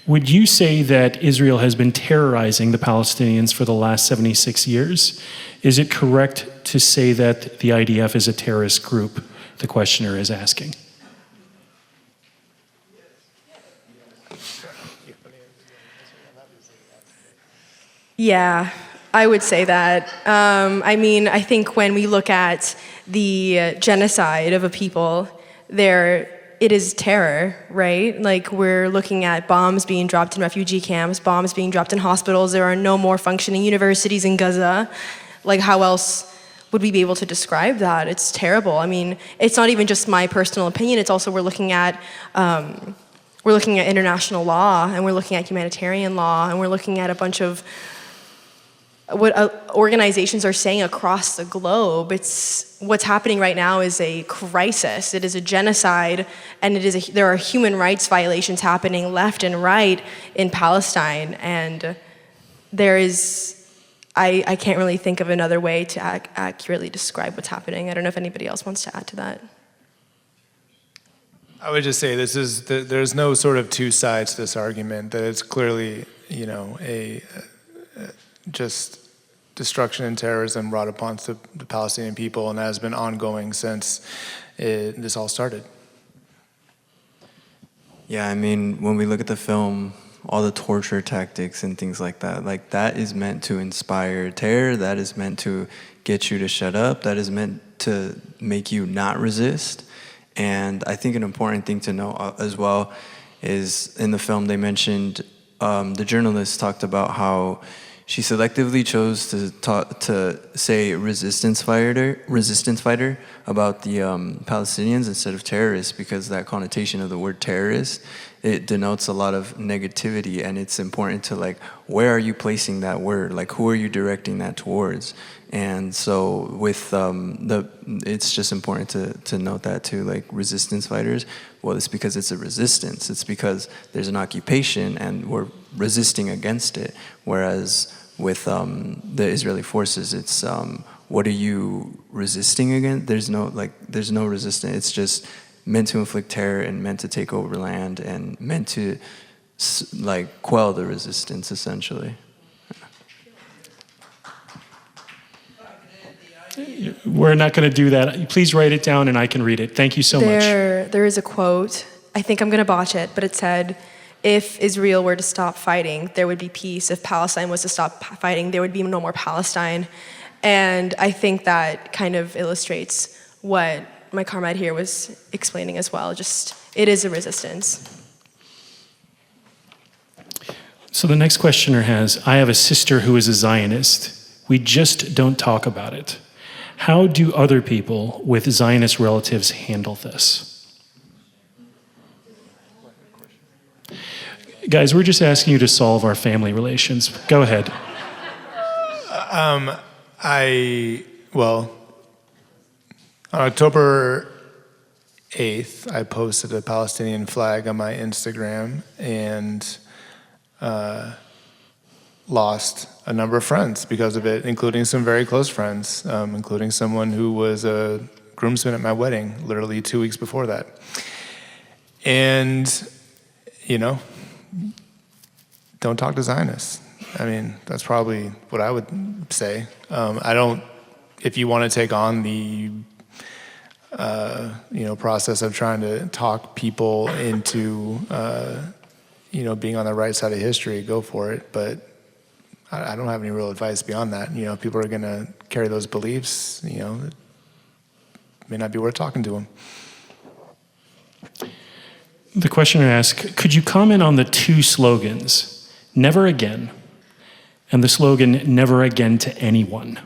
Speaker 1: would you say that Israel has been terrorizing the Palestinians for the last 76 years? Is it correct to say that the IDF is a terrorist group? The questioner is asking.
Speaker 2: Yeah, I would say that. I mean, I think when we look at the genocide of a people, it is terror, right? Like, we're looking at bombs being dropped in refugee camps, bombs being dropped in hospitals. There are no more functioning universities in Gaza. Like, how else would we be able to describe that? It's terrible. I mean, it's not even just my personal opinion. It's also we're looking at international law, and we're looking at humanitarian law, and we're looking at a bunch of what organizations are saying across the globe. It's what's happening right now is a crisis. It is a genocide, and there are human rights violations happening left and right in Palestine. And I can't really think of another way to accurately describe what's happening. I don't know if anybody else wants to add to that.
Speaker 4: I would just say there's no sort of two sides to this argument. That it's clearly, just destruction and terrorism brought upon the Palestinian people, and that has been ongoing since this all started.
Speaker 3: Yeah, I mean, when we look at the film, all the torture tactics and things like that is meant to inspire terror, that is meant to get you to shut up, that is meant to make you not resist. And I think an important thing to know as well is in the film they mentioned, the journalist talked about how she selectively chose to say resistance fighter about the Palestinians instead of terrorists, because that connotation of the word terrorist, it denotes a lot of negativity, and it's important to, like, where are you placing that word? Like, who are you directing that towards? And so with it's just important to note that too, like resistance fighters, well, it's because it's a resistance. It's because there's an occupation and we're resisting against it. Whereas with the Israeli forces, it's what are you resisting against? There's no resistance. It's just meant to inflict terror and meant to take over land and meant to quell the resistance, essentially.
Speaker 1: We're not going to do that. Please write it down and I can read it. Thank you so much.
Speaker 2: There is a quote, I think I'm going to botch it, but it said, if Israel were to stop fighting, there would be peace. If Palestine was to stop fighting, there would be no more Palestine. And I think that kind of illustrates what my comrade here was explaining as well. Just, it is a resistance.
Speaker 1: So the next questioner has, I have a sister who is a Zionist. We just don't talk about it. How do other people with Zionist relatives handle this? Guys, we're just asking you to solve our family relations. Go ahead.
Speaker 4: Well, on October 8th, I posted a Palestinian flag on my Instagram and lost a number of friends because of it, including some very close friends, including someone who was a groomsman at my wedding literally 2 weeks before that. And, you know, don't talk to Zionists. I mean, that's probably what I would say. If you want to take on the process of trying to talk people into, being on the right side of history, go for it. But I don't have any real advice beyond that. You know, people are going to carry those beliefs, it may not be worth talking to them.
Speaker 1: The questioner asks, could you comment on the two slogans, never again, and the slogan, never again to anyone?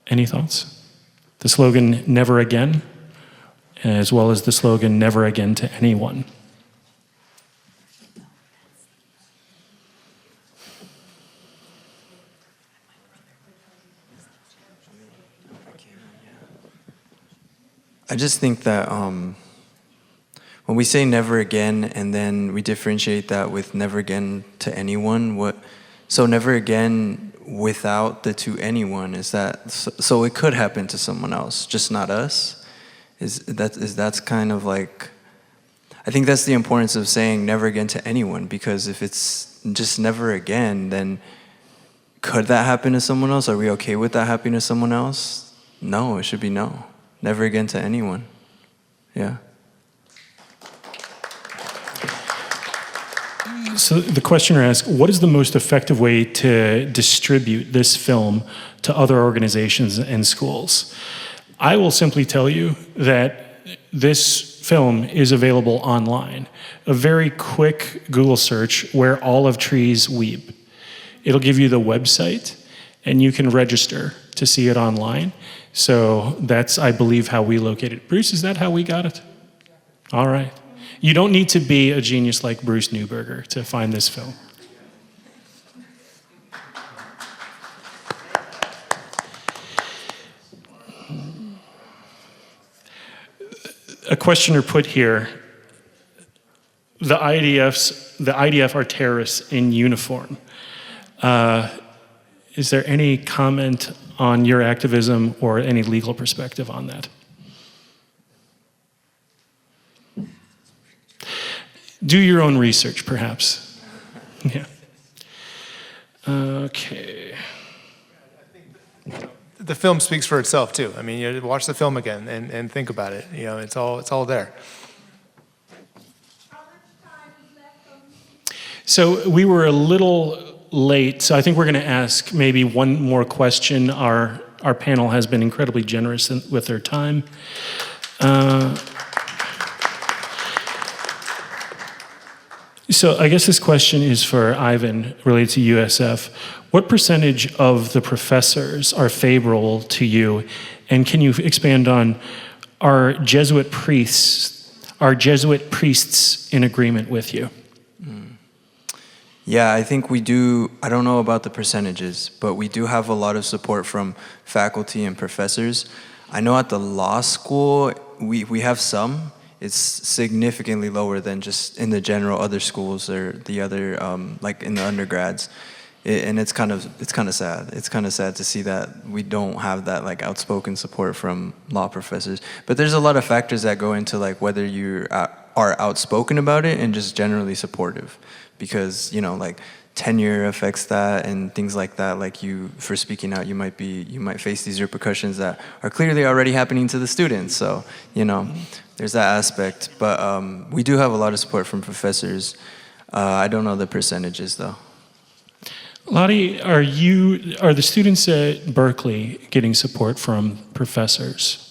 Speaker 1: Any thoughts? The slogan, never again, as well as the slogan, never again to anyone.
Speaker 3: I just think that when we say never again and then we differentiate that with never again to anyone, so never again without the to anyone, is that, so it could happen to someone else, just not us? That's kind of like, I think that's the importance of saying never again to anyone, because if it's just never again, then could that happen to someone else? Are we okay with that happening to someone else? No, it should be no. Never again to anyone. Yeah.
Speaker 1: So the questioner asks, what is the most effective way to distribute this film to other organizations and schools? I will simply tell you that this film is available online. A very quick Google search, Where Olive Trees Weep. It'll give you the website, and you can register to see it online. So that's, I believe, how we located it. Bruce, is that how we got it? All right. You don't need to be a genius like Bruce Newberger to find this film. A questioner put here, the IDF are terrorists in uniform. Is there any comment on your activism or any legal perspective on that? Do your own research, perhaps. Yeah. Okay.
Speaker 4: The film speaks for itself too. I mean, you watch the film again and think about it. You know, it's all there.
Speaker 1: So we were a little late, so I think we're going to ask maybe one more question. Our panel has been incredibly generous with their time. So I guess this question is for Ivan, related to USF. What percentage of the professors are favorable to you? And can you expand on, are Jesuit priests in agreement with you?
Speaker 3: Yeah, I think we do. I don't know about the percentages, but we do have a lot of support from faculty and professors. I know at the law school, we have some. It's significantly lower than just in the general other schools or the other, like in the undergrads. And it's kind of sad. It's kind of sad to see that we don't have that like outspoken support from law professors. But there's a lot of factors that go into like whether you are outspoken about it and just generally supportive. Because, you know, like tenure affects that and things like that. Like you, for speaking out, you might face these repercussions that are clearly already happening to the students. So, you know, there's that aspect. But we do have a lot of support from professors. I don't know the percentages though.
Speaker 1: Lottie, are the students at Berkeley getting support from professors?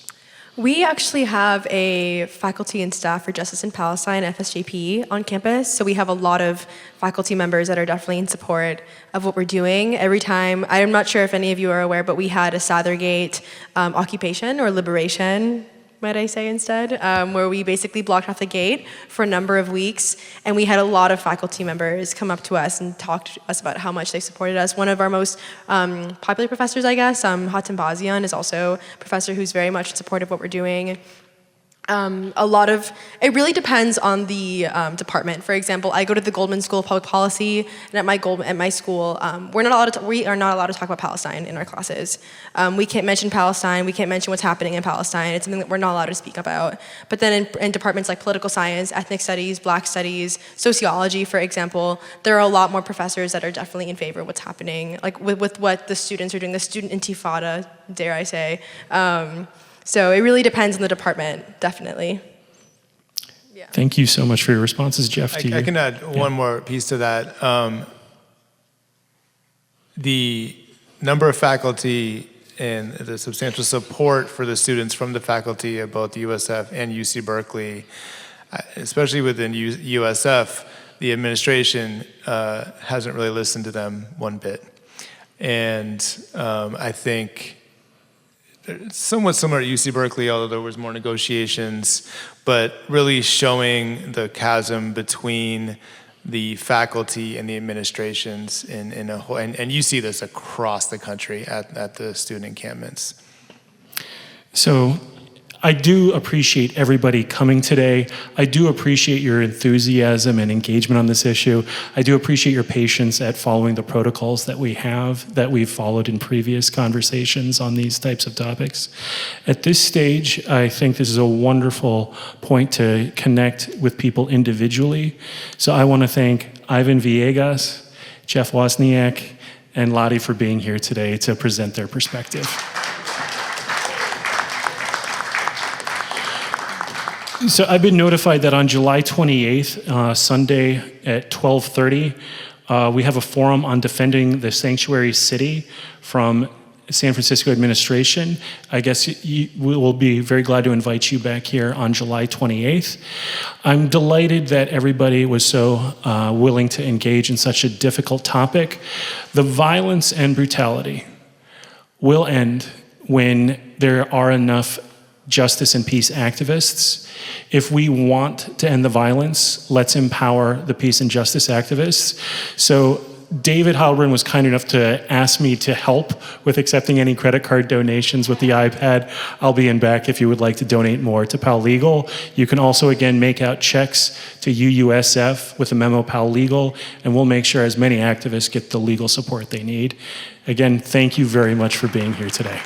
Speaker 2: We actually have a faculty and staff for Justice in Palestine, FSJP, on campus. So we have a lot of faculty members that are definitely in support of what we're doing. Every time, I'm not sure if any of you are aware, but we had a Sathergate occupation or liberation might I say instead, where we basically blocked off the gate for a number of weeks, and we had a lot of faculty members come up to us and talk to us about how much they supported us. One of our most popular professors, I guess, Hatem Bazian, is also a professor who's very much in support of what we're doing. It really depends on the department. For example, I go to the Goldman School of Public Policy, and at my school, we are not allowed to talk about Palestine in our classes. We can't mention Palestine, we can't mention what's happening in Palestine. It's something that we're not allowed to speak about. But then in departments like political science, ethnic studies, black studies, sociology, for example, there are a lot more professors that are definitely in favor of what's happening, like with what the students are doing, the student intifada, dare I say. So it really depends on the department, definitely. Yeah.
Speaker 1: Thank you so much for your responses, Jeff.
Speaker 4: I can add one more piece to that. The number of faculty and the substantial support for the students from the faculty of both USF and UC Berkeley, especially within USF, the administration hasn't really listened to them one bit. And I think somewhat similar to UC Berkeley, although there was more negotiations, but really showing the chasm between the faculty and the administrations in a whole, and you see this across the country at the student encampments.
Speaker 1: So I do appreciate everybody coming today. I do appreciate your enthusiasm and engagement on this issue. I do appreciate your patience at following the protocols that we've followed in previous conversations on these types of topics. At this stage, I think this is a wonderful point to connect with people individually. So I want to thank Ivan Villegas, Jeff Wozniak, and Lottie for being here today to present their perspective. So I've been notified that on July 28th, Sunday at 12:30, we have a forum on defending the sanctuary city from San Francisco administration. I guess we will be very glad to invite you back here on July 28th. I'm delighted that everybody was so willing to engage in such a difficult topic. The violence and brutality will end when there are enough justice and peace activists. If we want to end the violence, let's empower the peace and justice activists. So David Halbrin was kind enough to ask me to help with accepting any credit card donations with the iPad. I'll be in back if you would like to donate more to PAL Legal. You can also, again, make out checks to UUSF with the memo PAL Legal, and we'll make sure as many activists get the legal support they need. Again, thank you very much for being here today.